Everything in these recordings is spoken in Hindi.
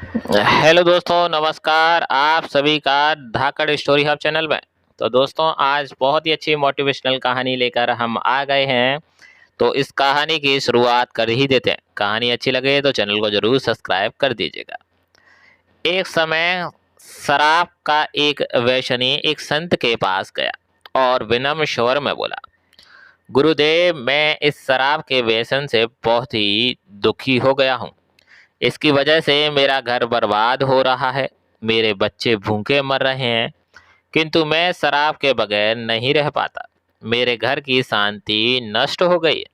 हेलो दोस्तों, नमस्कार आप सभी का धाकड़ स्टोरी हब चैनल में। तो दोस्तों, आज बहुत ही अच्छी मोटिवेशनल कहानी लेकर हम आ गए हैं। तो इस कहानी की शुरुआत कर ही देते हैं। कहानी अच्छी लगे तो चैनल को जरूर सब्सक्राइब कर दीजिएगा। एक समय शराब का एक व्यसनी एक संत के पास गया और विनम्र स्वर में बोला, गुरुदेव, मैं इस शराब के व्यसन से बहुत ही दुखी हो गया हूँ। इसकी वजह से मेरा घर बर्बाद हो रहा है, मेरे बच्चे भूखे मर रहे हैं, किंतु मैं शराब के बगैर नहीं रह पाता। मेरे घर की शांति नष्ट हो गई है।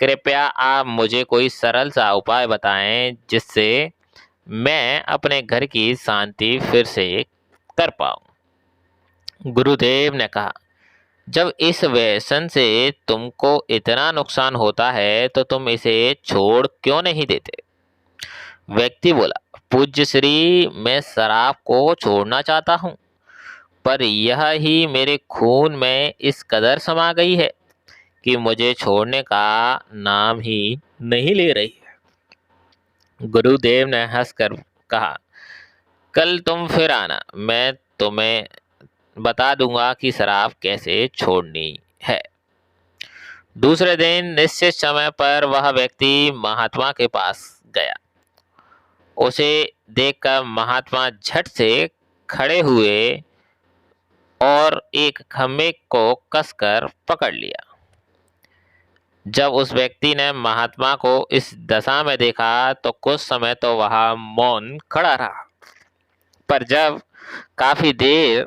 कृपया आप मुझे कोई सरल सा उपाय बताएं जिससे मैं अपने घर की शांति फिर से कर पाऊं। गुरुदेव ने कहा, जब इस व्यसन से तुमको इतना नुकसान होता है तो तुम इसे छोड़ क्यों नहीं देते। व्यक्ति बोला, पूज्य श्री, मैं शराब को छोड़ना चाहता हूँ, पर यह ही मेरे खून में इस कदर समा गई है कि मुझे छोड़ने का नाम ही नहीं ले रही है। गुरुदेव ने हंसकर कहा, कल तुम फिर आना, मैं तुम्हें बता दूंगा कि शराब कैसे छोड़नी है। दूसरे दिन निश्चित समय पर वह व्यक्ति महात्मा के पास गया। उसे देखकर महात्मा झट से खड़े हुए और एक खम्भे को कसकर पकड़ लिया। जब उस व्यक्ति ने महात्मा को इस दशा में देखा तो कुछ समय तो वह मौन खड़ा रहा, पर जब काफी देर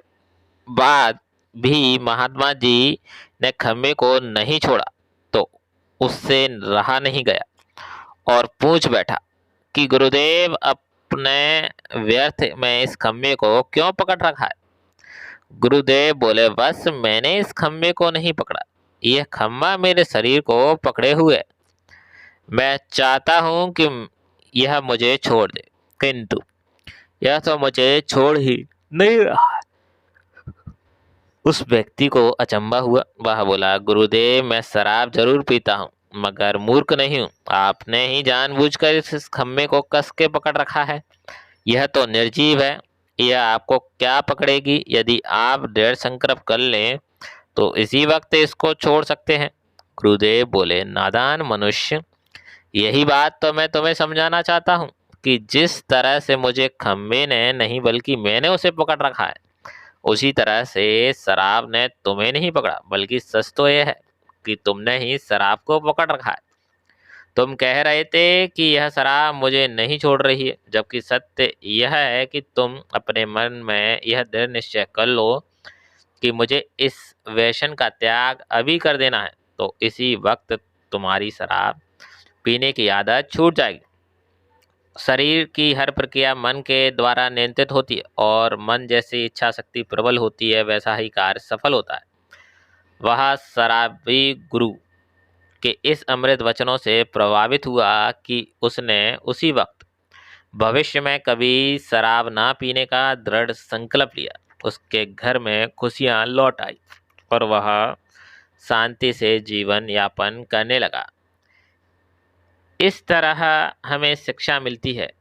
बाद भी महात्मा जी ने खम्भे को नहीं छोड़ा तो उससे रहा नहीं गया और पूछ बैठा कि गुरुदेव, अपने व्यर्थ में इस खम्भे को क्यों पकड़ रखा है। गुरुदेव बोले, बस मैंने इस खम्भे को नहीं पकड़ा, यह खम्भा मेरे शरीर को पकड़े हुए है। मैं चाहता हूं कि यह मुझे छोड़ दे, किंतु यह तो मुझे छोड़ ही नहीं रहा। उस व्यक्ति को अचंभा हुआ। वह बोला, गुरुदेव, मैं शराब जरूर पीता हूँ, मगर मूर्ख नहीं हूँ। आपने ही जानबूझकर इस खम्भे को कस के पकड़ रखा है। यह तो निर्जीव है, यह आपको क्या पकड़ेगी। यदि आप दृढ़ संकल्प कर लें तो इसी वक्त इसको छोड़ सकते हैं। गुरुदेव बोले, नादान मनुष्य, यही बात तो मैं तुम्हें समझाना चाहता हूँ कि जिस तरह से मुझे खम्भे ने नहीं बल्कि मैंने उसे पकड़ रखा है, उसी तरह से शराब ने तुम्हें नहीं पकड़ा, बल्कि सच तो यह है कि तुमने ही शराब को पकड़ रखा है। तुम कह रहे थे कि यह शराब मुझे नहीं छोड़ रही है, जबकि सत्य यह है कि तुम अपने मन में यह दृढ़ निश्चय कर लो कि मुझे इस व्यसन का त्याग अभी कर देना है, तो इसी वक्त तुम्हारी शराब पीने की आदत छूट जाएगी। शरीर की हर प्रक्रिया मन के द्वारा नियंत्रित होती है और मन जैसी इच्छा शक्ति प्रबल होती है वैसा ही कार्य सफल होता है। वह शराबी गुरु के इस अमृत वचनों से प्रभावित हुआ कि उसने उसी वक्त भविष्य में कभी शराब ना पीने का दृढ़ संकल्प लिया। उसके घर में खुशियां लौट आई और वह शांति से जीवन यापन करने लगा। इस तरह हमें शिक्षा मिलती है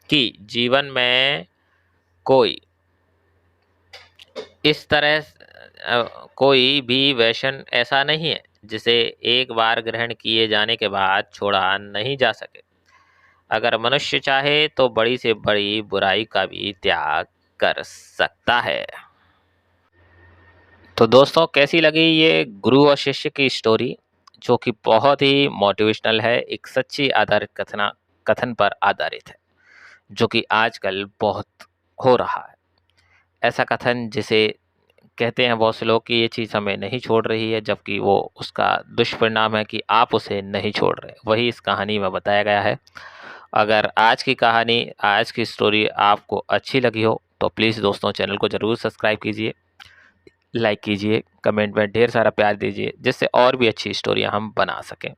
कि जीवन में कोई इस तरह कोई भी व्यसन ऐसा नहीं है जिसे एक बार ग्रहण किए जाने के बाद छोड़ा नहीं जा सके। अगर मनुष्य चाहे तो बड़ी से बड़ी बुराई का भी त्याग कर सकता है। तो दोस्तों, कैसी लगी ये गुरु और शिष्य की स्टोरी, जो कि बहुत ही मोटिवेशनल है, एक सच्ची आधारित कथन पर आधारित है, जो कि आजकल बहुत हो रहा है। ऐसा कथन जिसे कहते हैं बहुत से लोग कि ये चीज़ हमें नहीं छोड़ रही है, जबकि वो उसका दुष्परिणाम है कि आप उसे नहीं छोड़ रहे। वही इस कहानी में बताया गया है। अगर आज की कहानी, आज की स्टोरी आपको अच्छी लगी हो तो प्लीज़ दोस्तों, चैनल को ज़रूर सब्सक्राइब कीजिए, लाइक कीजिए, कमेंट में ढेर सारा प्यार दीजिए, जिससे और भी अच्छी स्टोरियाँ हम बना सकें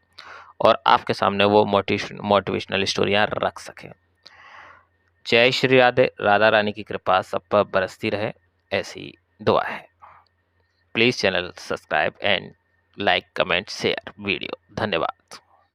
और आपके सामने वो मोटिवेशनल स्टोरियाँ रख सकें। जय श्री राधे। राधा रानी की कृपा सब पर बरसती रहे, ऐसी दुआ है। Please channel subscribe and like, comment, share video. धन्यवाद।